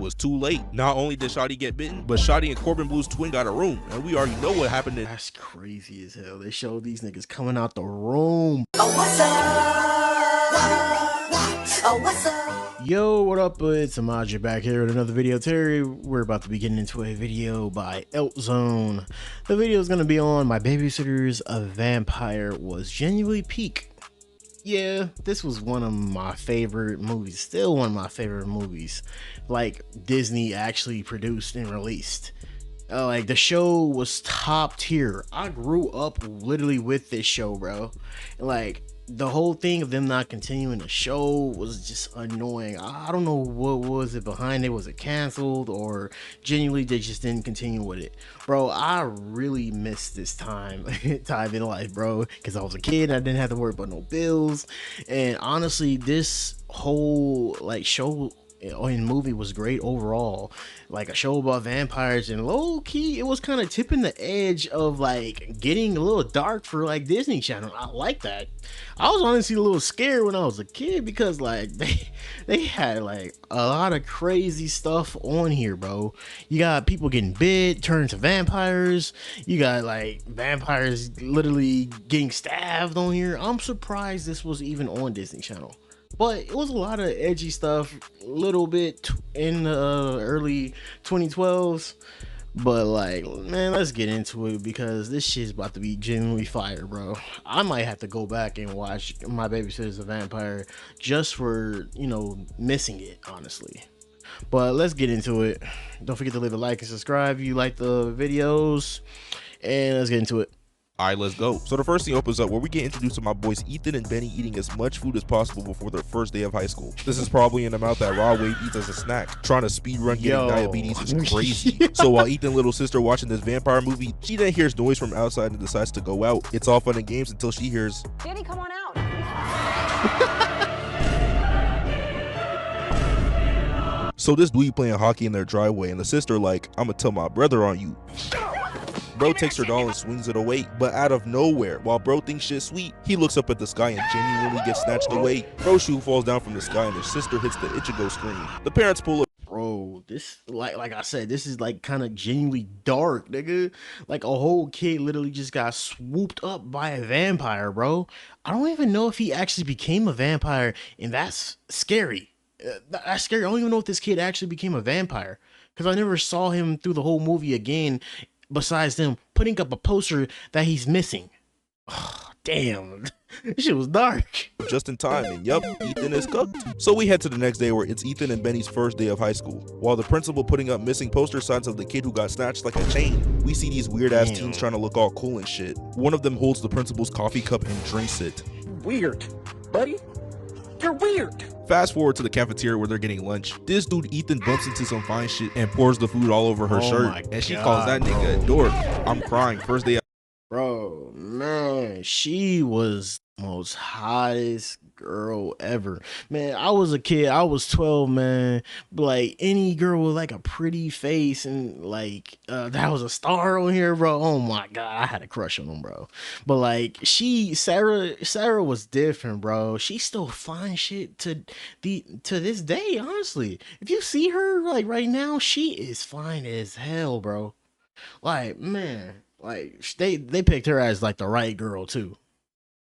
was too late. Not only did Shotty get bitten, but Shotty and Corbin Blue's twin got a room, and we already know what happened. That's crazy as hell. They showed these niggas coming out the room. Oh, what's up? Oh, what's up? Yo, what up? It's Amaja back here with another video. Terry, we're about to be getting into a video by Zone. The video is going to be on My Babysitter's A Vampire Was Genuinely Peak. Yeah, this was one of my favorite movies, still one of my favorite movies, like Disney actually produced and released. Like, the show was top tier. I grew up literally with this show, bro. Like, the whole thing of them not continuing the show was just annoying. I don't know what was it behind it. Was it canceled or genuinely they just didn't continue with it? Bro, I really missed this time in life, bro, because I was a kid and I didn't have to worry about no bills. And honestly, this whole like show in movie was great overall. Like, a show about vampires, and low key it was kind of tipping the edge of like getting a little dark for like Disney Channel. I like that. I was honestly a little scared when I was a kid because like they had like a lot of crazy stuff on here, bro. You got people getting bit, turned to vampires. You got like vampires literally getting stabbed on here. I'm surprised this was even on Disney Channel. But it was a lot of edgy stuff, a little bit in the early 2012s. But like, man, let's get into it because this shit's about to be genuinely fire, bro. I might have to go back and watch My Babysitter's A Vampire just for, you know, missing it, honestly. But let's get into it. Don't forget to leave a like and subscribe if you like the videos. And let's get into it. Alright, let's go. So the first thing opens up where we get introduced to my boys Ethan and Benny eating as much food as possible before their first day of high school. This is probably an amount that Raw Wade eats as a snack. Trying to speed run getting diabetes is crazy. So while Ethan and little sister watching this vampire movie, she then hears noise from outside and decides to go out. It's all fun and games until she hears, "Danny, come on out." So this dweeb playing hockey in their driveway and the sister like, "I'ma tell my brother on you." Bro takes her doll and swings it away, but out of nowhere, while bro thinks shit's sweet, he looks up at the sky and genuinely gets snatched away. Bro's shoe falls down from the sky and his sister hits the Ichigo screen. The parents pull up. Bro, this like I said, this is like kind of genuinely dark, nigga. Like, a whole kid literally just got swooped up by a vampire, bro. I don't even know if he actually became a vampire, and that's scary. That's scary. I don't even know if this kid actually became a vampire because I never saw him through the whole movie again. Besides them putting up a poster that he's missing. Oh, damn, this shit was dark. Just in time, and yup, Ethan is cooked. So we head to the next day where it's Ethan and Benny's first day of high school. While the principal putting up missing poster signs of the kid who got snatched like a chain, we see these weird ass teens trying to look all cool and shit. One of them holds the principal's coffee cup and drinks it. Weird, buddy. You're weird. Fast forward to the cafeteria where they're getting lunch. This dude Ethan bumps into some fine shit and pours the food all over her shirt, and she calls that nigga a dork. I'm crying. First day. Bro, man, she was the most hottest girl ever. Man, I was a kid. I was 12, man. But like, any girl with like a pretty face and like that was a star on here, bro. Oh my god, I had a crush on them, bro. But like, Sarah was different, bro. She still fine shit to this day, honestly. If you see her like right now, she is fine as hell, bro. Like, man, like they picked her as like the right girl too.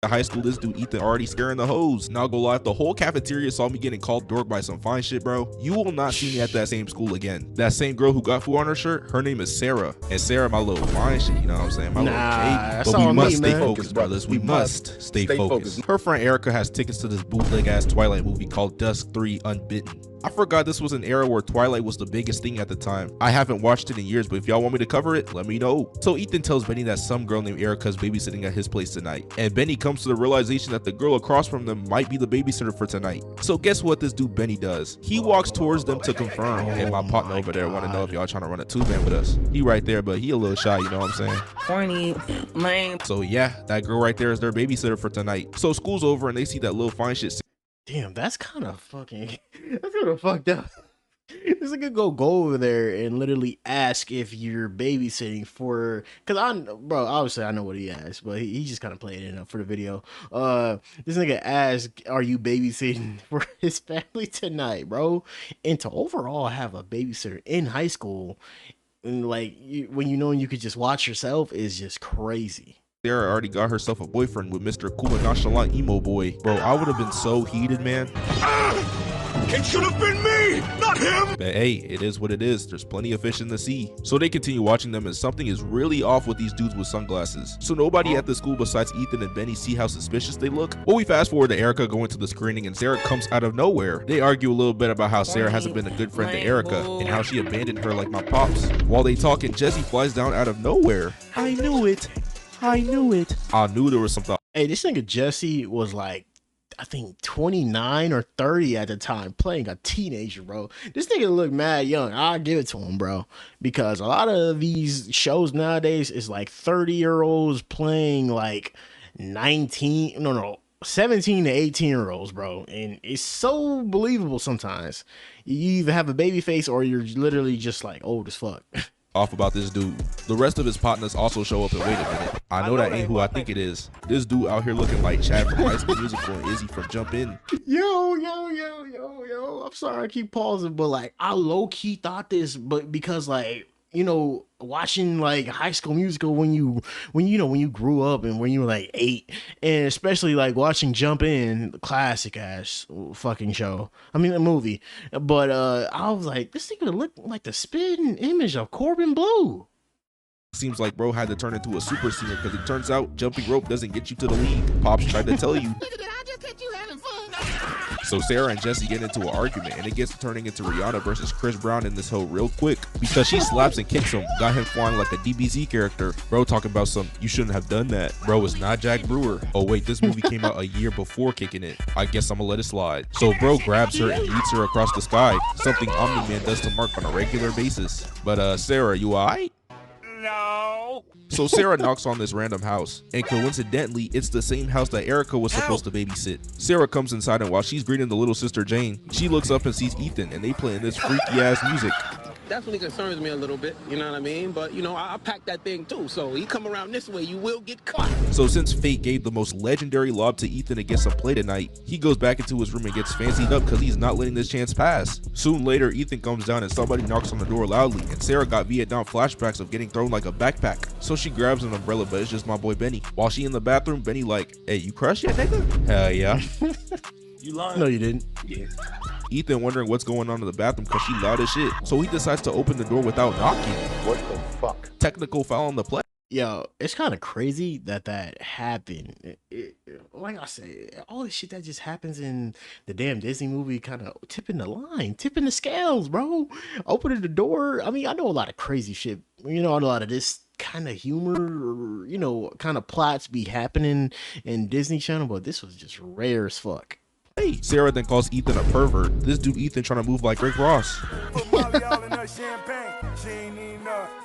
High school, this dude Ethan already scaring the hoes. Not gonna lie, if the whole cafeteria saw me getting called dork by some fine shit, bro, you will not see me at that same school again. That same girl who got food on her shirt, her name is Sarah. And Sarah, my little fine shit, you know what I'm saying? My little cake. But we must stay focused, brothers. We must stay focused. Her friend Erica has tickets to this bootleg ass Twilight movie called Dusk 3 Unbitten. I forgot this was an era where Twilight was the biggest thing at the time. I haven't watched it in years, but if y'all want me to cover it, let me know. So Ethan tells Benny that some girl named Erica is babysitting at his place tonight. And Benny comes to the realization that the girl across from them might be the babysitter for tonight. So guess what this dude Benny does? He walks towards them to confirm. And my partner over there want to know if y'all trying to run a two-man with us. He right there, but he a little shy, you know what I'm saying? Corny, lame. So yeah, that girl right there is their babysitter for tonight. So school's over and they see that little fine shit. Damn, that's kind of fucking, that's kind of fucked up. This nigga go over there and literally ask if you're babysitting for, cause bro, obviously I know what he asked, but he just kind of played it up for the video. This nigga asked, "Are you babysitting for his family tonight, bro?" And to overall have a babysitter in high school, and like when you know you could just watch yourself is just crazy. Sarah already got herself a boyfriend with Mr. Cool and Nonchalant Emo Boy. Bro, I would have been so heated, man. It should have been me, not him! But hey, it is what it is. There's plenty of fish in the sea. So they continue watching them, and something is really off with these dudes with sunglasses. So nobody at the school besides Ethan and Benny see how suspicious they look. Well, we fast forward to Erica going to the screening, and Sarah comes out of nowhere. They argue a little bit about how Sarah hasn't been a good friend to Erica and how she abandoned her like my pops. While they talk, and Jesse flies down out of nowhere. I knew it. I knew it. I knew there was something. Hey, this nigga Jesse was like, I think 29 or 30 at the time, playing a teenager, bro. This nigga look mad young. I'll give it to him, bro. Because a lot of these shows nowadays is like 30-year-olds playing like 17 to 18-year-olds, bro. And it's so believable sometimes. You either have a baby face or you're literally just like old as fuck. Off about this dude. The rest of his partners also show up, and wait a minute, I know that ain't who I think it is. This dude out here looking like Chad from High School Musical and Izzy from Jump In. Yo, I'm sorry I keep pausing, but like I low-key thought this, but because like, you know, watching like High School Musical when you grew up and when you were like 8, and especially like watching Jump In, the classic ass fucking show. I mean the movie. But I was like, this thing look like the spitting image of Corbin Blue. Seems like bro had to turn into a super singer because it turns out jumping rope doesn't get you to the league. Pops tried to tell you. So Sarah and Jesse get into an argument, and it gets turning into Rihanna versus Chris Brown in this hoe real quick because she slaps and kicks him, got him flying like a DBZ character. Bro talking about some, you shouldn't have done that. Bro is not Jack Brewer. Oh wait, this movie came out a year before Kicking It. I guess I'm gonna let it slide. So bro grabs her and yeets her across the sky, something Omni-Man does to Mark on a regular basis. But Sarah, you alright? No. So Sarah knocks on this random house, and coincidentally, it's the same house that Erica was supposed to babysit. Sarah comes inside, and while she's greeting the little sister Jane, she looks up and sees Ethan, and they playing this freaky ass music. Definitely concerns me a little bit, you know what I mean? But, you know, I packed that thing too, so you come around this way, you will get caught. So since fate gave the most legendary lob to Ethan to get some play tonight, he goes back into his room and gets fancied up because he's not letting this chance pass. Soon later, Ethan comes down and somebody knocks on the door loudly, and Sarah got Vietnam flashbacks of getting thrown like a backpack. So she grabs an umbrella, but it's just my boy Benny. While she in the bathroom, Benny like, hey, you crushed yet, nigga? Hell yeah. You lying? No, you didn't. Yeah. Ethan wondering what's going on in the bathroom because she loud as shit. So he decides to open the door without knocking. What the fuck? Technical foul on the play. Yo, it's kind of crazy that happened. Like I said, all this shit that just happens in the damn Disney movie kind of tipping the line, tipping the scales, bro. Opening the door. I mean, I know a lot of crazy shit. You know, a lot of this kind of humor, you know, kind of plots be happening in Disney Channel, but this was just rare as fuck. Hey, Sarah then calls Ethan a pervert. This dude Ethan trying to move like Rick Ross.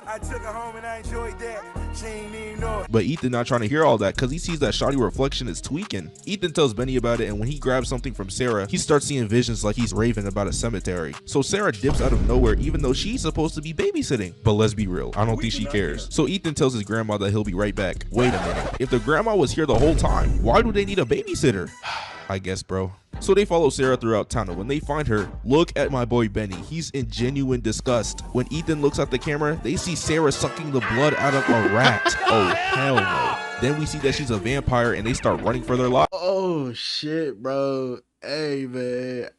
I took her home and I enjoyed that. She ain't even know it. But Ethan not trying to hear all that because he sees that shoddy reflection is tweaking. Ethan tells Benny about it, and when he grabs something from Sarah, he starts seeing visions like he's raving about a cemetery. So Sarah dips out of nowhere even though she's supposed to be babysitting. But let's be real, I don't think she cares. So Ethan tells his grandma that he'll be right back. Wait a minute, if the grandma was here the whole time, why do they need a babysitter? I guess, bro. So they follow Sarah throughout town, and when they find her, look at my boy Benny. He's in genuine disgust. When Ethan looks at the camera, they see Sarah sucking the blood out of a rat. Oh, hell no. Then we see that she's a vampire, and they start running for their lives. Oh, shit, bro. Hey, man.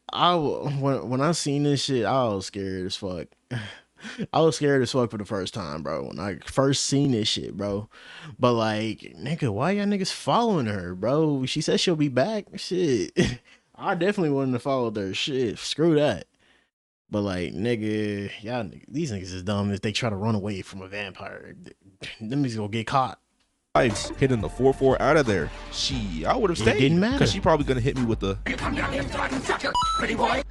When I seen this shit, I was scared as fuck. I was scared as fuck for the first time, bro. When I first seen this shit, bro. But like, nigga, why y'all niggas following her, bro? She said she'll be back. Shit. I definitely wouldn't have followed her. Shit. Screw that. But like, nigga, y'all, these niggas is dumb if they try to run away from a vampire. Them niggas gonna get caught. Hitting the 4-4 out of there. I would have stayed. It didn't matter. Because she probably gonna hit me with the... You come down here so I can suck your pretty boy.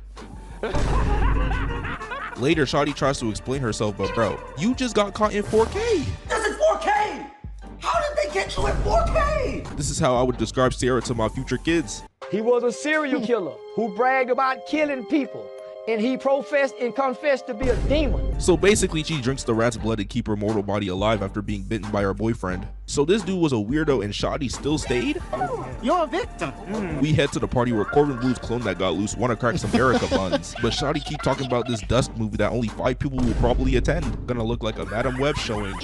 Later, Shawty tries to explain herself, but bro, you just got caught in 4K. This is 4K. How did they get you in 4K? This is how I would describe Sarah to my future kids. He was a serial killer who bragged about killing people. and he professed and confessed to be a demon. So basically, she drinks the rat's blood to keep her mortal body alive after being bitten by her boyfriend. So this dude was a weirdo and Shotty still stayed? You're a victim. We head to the party where Corbin Blue's clone that got loose wanna crack some Erica buns. But Shotty keep talking about this Dusk movie that only 5 people will probably attend. Gonna look like a Madam Web showing.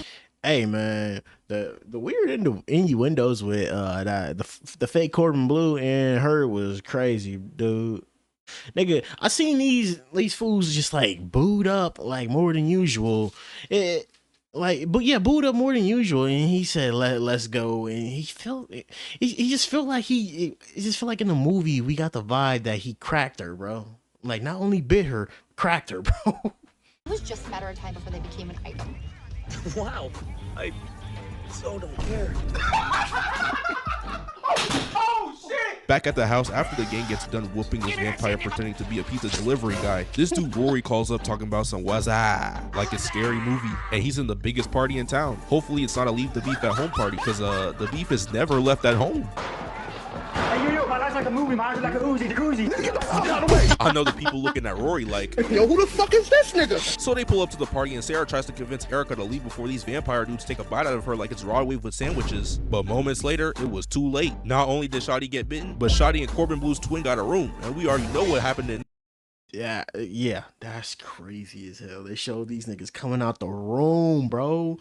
Hey man, the weird innuendos with the fake Corbin Blue and her was crazy, dude. Nigga, I seen these fools just like booed up like more than usual. Booed up more than usual, and he said let's go, and he just felt like he just felt like in the movie we got the vibe that he cracked her, bro. Like not only bit her, cracked her, bro. It was just a matter of time before they became an item. Wow, I so don't care. Back at the house after the gang gets done whooping this vampire pretending to be a pizza delivery guy, this dude Rory calls up talking about some wazza like a scary movie, and he's in the biggest party in town. Hopefully it's not a leave the beef at home party, because the beef is never left at home. Hey, yo, my life's like a movie, my eyes are like a Uzi, the koozie. Get the fuck out of the way. I know the people looking at Rory like, yo, who the fuck is this nigga? So they pull up to the party and Sarah tries to convince Erica to leave before these vampire dudes take a bite out of her like it's raw wave with sandwiches. But moments later, it was too late. Not only did Shotty get bitten, but Shotty and Corbin Blue's twin got a room, and we already know what happened in. Yeah, that's crazy as hell. They showed these niggas coming out the room, bro.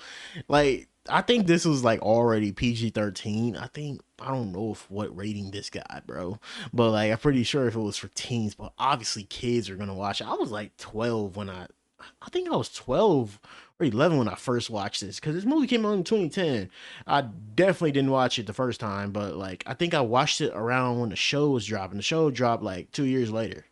Like, I think this was like already PG-13. I don't know what rating this got, bro. But like, I'm pretty sure if it was for teens, but obviously kids are gonna watch it. I was like 12 when I think I was 12 or 11 when I first watched this, because this movie came out in 2010. I definitely didn't watch it the first time, but like, I think I watched it around when the show was dropping. The show dropped like 2 years later.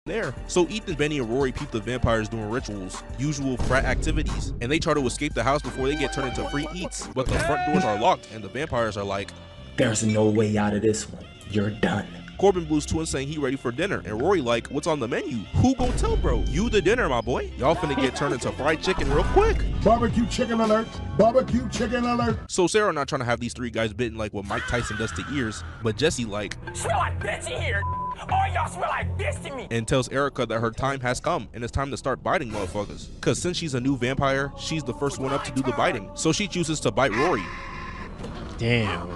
There. So Ethan, Benny, and Rory peep the vampires doing rituals, usual frat activities, and they try to escape the house before they get turned into free eats. But the front doors are locked, and the vampires are like, there's no way out of this one. You're done. Corbin Blue's twin saying he ready for dinner, and Rory like, what's on the menu? Who gon' tell, bro? You the dinner, my boy. Y'all finna get turned into fried chicken real quick. Barbecue chicken alert. Barbecue chicken alert. So Sarah not trying to have these 3 guys bitten like what Mike Tyson does to ears, but Jesse like, Smell like bitchy here. All y'all smell like this to me. and tells Erica that her time has come and it's time to start biting motherfuckers. Cause since she's a new vampire, she's the first one up to do the biting. So she chooses to bite Rory. Damn.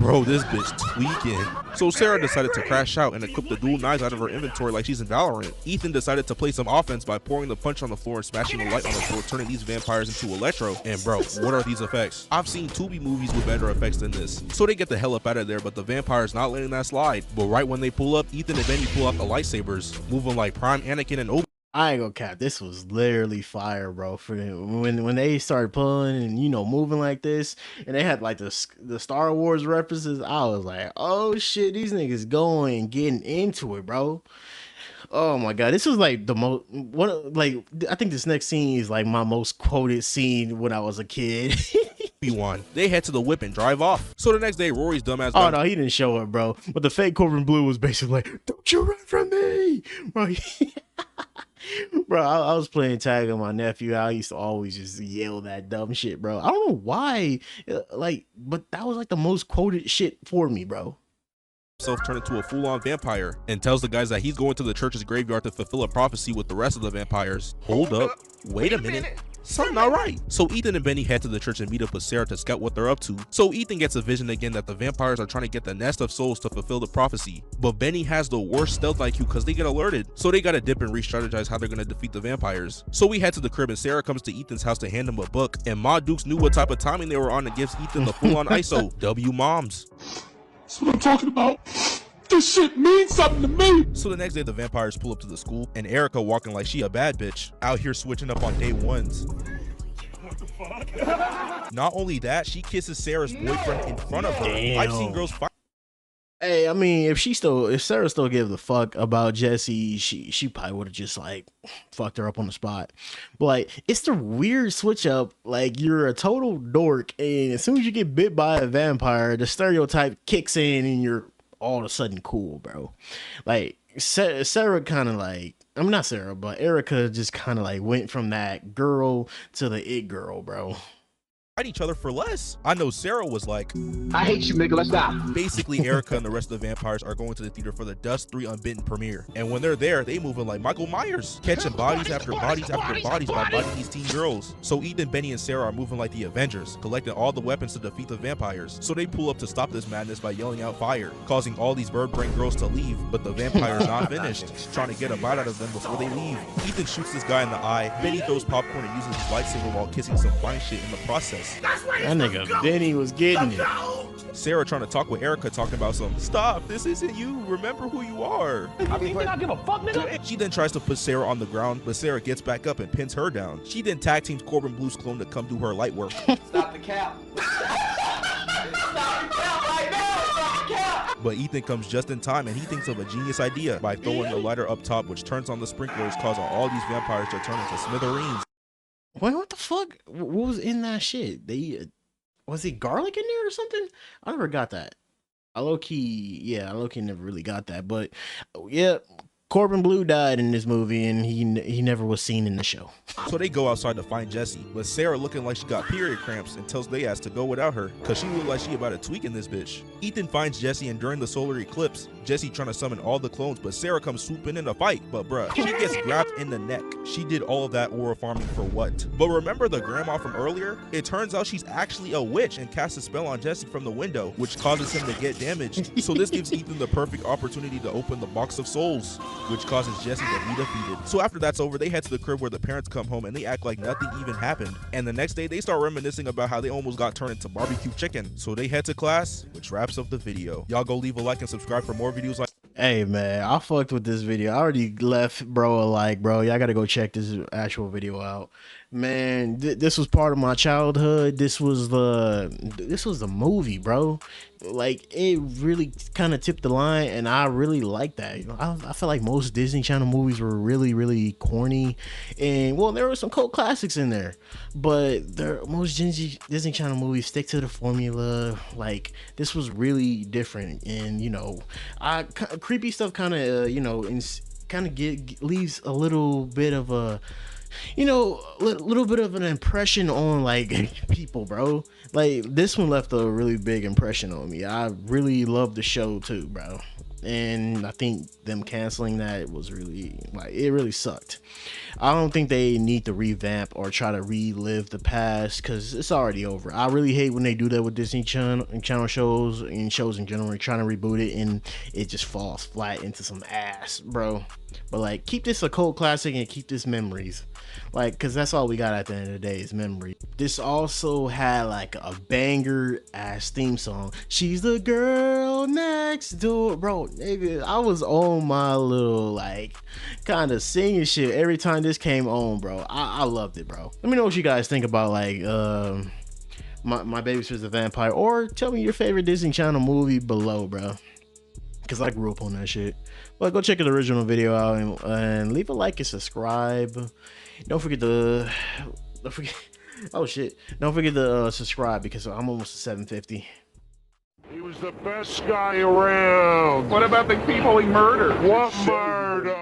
Bro, this bitch tweaking. So Sarah decided to crash out and equip the dual knives out of her inventory like she's in Valorant. Ethan decided to play some offense by pouring the punch on the floor and smashing the light on the floor, turning these vampires into electro. And bro, what are these effects? I've seen Tubi movies with better effects than this. So they get the hell up out of there, but the vampire's not letting that slide. But right when they pull up, Ethan and Benny pull out the lightsabers, moving like Prime Anakin and Obi. I ain't gonna cap. This was literally fire, bro. For them. When they started pulling and moving like this, and they had like the Star Wars references, I was like, oh shit, these niggas going getting into it, bro. Oh my god, this was like the most I think this next scene is like my most quoted scene when I was a kid. They head to the whip and drive off. So the next day, Rory's dumbass. Oh no, he didn't show up, bro. But the fake Corbin Blue was basically like, "Don't you run from me, bro." Bro, I was playing tag with my nephew. I used to always just yell that dumb shit, bro. I don't know why, but that was like the most quoted shit for me, bro. Turned into a full-on vampire and tells the guys that he's going to the church's graveyard to fulfill a prophecy with the rest of the vampires. Hold up, wait a minute. Something not right. So Ethan and Benny head to the church and meet up with Sarah to scout what they're up to. So Ethan gets a vision again that the vampires are trying to get the nest of souls to fulfill the prophecy. But Benny has the worst stealth IQ because they get alerted. So they gotta dip and re-strategize how they're gonna defeat the vampires. So we head to the crib and Sarah comes to Ethan's house to hand him a book. And Ma Dukes knew what type of timing they were on and gives Ethan the full-on ISO. W moms. That's what I'm talking about. This shit means something to me. So the next day the vampires pull up to the school and Erica walking like she a bad bitch, out here switching up on day ones. What the fuck? Not only that, she kisses Sarah's boyfriend in front of her. Damn. I've seen girls fight. Hey, I mean, if Sarah still gave the fuck about Jesse, she probably would have just like fucked her up on the spot. But like, it's the weird switch up. Like, you're a total dork, and as soon as you get bit by a vampire, the stereotype kicks in, and you're all of a sudden cool, bro. Like Sarah kind of like, I'm not Sarah, but Erica just kind of like went from that girl to the it girl, bro. fight each other for less. I know Sarah was like, I hate you, nigga. Let's die. basically Erica and the rest of the vampires are going to the theater for the Dust 3 Unbitten premiere. And when they're there, they moving like Michael Myers, catching bodies after bodies after bodies by biting these teen girls. So Ethan, Benny, and Sarah are moving like the Avengers, collecting all the weapons to defeat the vampires. So they pull up to stop this madness by yelling out fire, causing all these bird brain girls to leave, but the vampires not finished, trying to get a bite out of them before they leave. Ethan shoots this guy in the eye, Benny throws popcorn and uses his lightsaber while kissing some fine shit in the process. That nigga Benny was getting it. Sarah trying to talk with Erica, talking about some, stop, this isn't you, remember who you are. I mean, I give a fuck, nigga. She then tries to put Sarah on the ground, but Sarah gets back up and pins her down. She then tag teams Corbin Blue's clone to come do her light work. Stop the cap. Stop the cap right now. Stop the cap. But Ethan comes just in time and he thinks of a genius idea by throwing the lighter up top, which turns on the sprinklers, causing all these vampires to turn into smithereens. Wait, what the fuck? What was in that shit? They was it garlic in there or something? I never got that. I low key never really got that. But yeah, Corbin Blue died in this movie and he never was seen in the show. So they go outside to find Jesse, but Sarah looking like she got period cramps and tells they ass to go without her, cause she look like she about to tweak in this bitch. Ethan finds Jesse, and during the solar eclipse, Jesse trying to summon all the clones, but Sarah comes swooping in to fight, but bruh, she gets grabbed in the neck. She did all of that aura farming for what? But remember the grandma from earlier? It turns out she's actually a witch and casts a spell on Jesse from the window, which causes him to get damaged. So this gives Ethan the perfect opportunity to open the box of souls, which causes Jesse to be defeated. So after that's over, they head to the crib where the parents come home and they act like nothing even happened. And the next day, they start reminiscing about how they almost got turned into barbecue chicken. So they head to class, which wraps up the video. Y'all go leave a like and subscribe for more videos like. Hey man, I fucked with this video. I already left bro a like, bro. Y'all gotta go check this actual video out. Man, this was part of my childhood. This was the movie, bro. Like, it really kind of tipped the line, and I really like that. You know, I feel like most Disney Channel movies were really corny, and well, there were some cult classics in there, but most Disney Channel movies stick to the formula. Like, this was really different, and you know, creepy stuff kind of leaves a little bit of a, you know, little bit of an impression on like people, bro. Like, this one left a really big impression on me. I really loved the show too, bro. And I think them canceling that was really, like, it really sucked. I don't think they need to revamp or try to relive the past, because it's already over. I really hate when they do that with Disney Channel shows and shows in general, trying to reboot it and it just falls flat into some ass, bro. But like, keep this a cult classic and keep this memories, like, because that's all we got at the end of the day is memory. This also had like a banger ass theme song. She's the girl next door, bro. Nigga, I was on my little like kind of singing shit every time this came on, bro. I loved it, bro. Let me know what you guys think about like My Babysitter's a Vampire, or tell me your favorite Disney Channel movie below, bro, because I grew up on that shit. But go check the original video out and leave a like and subscribe. Don't forget to oh shit, don't forget to subscribe, because I'm almost at 750. He was the best guy around. What about the people he murdered? What murder?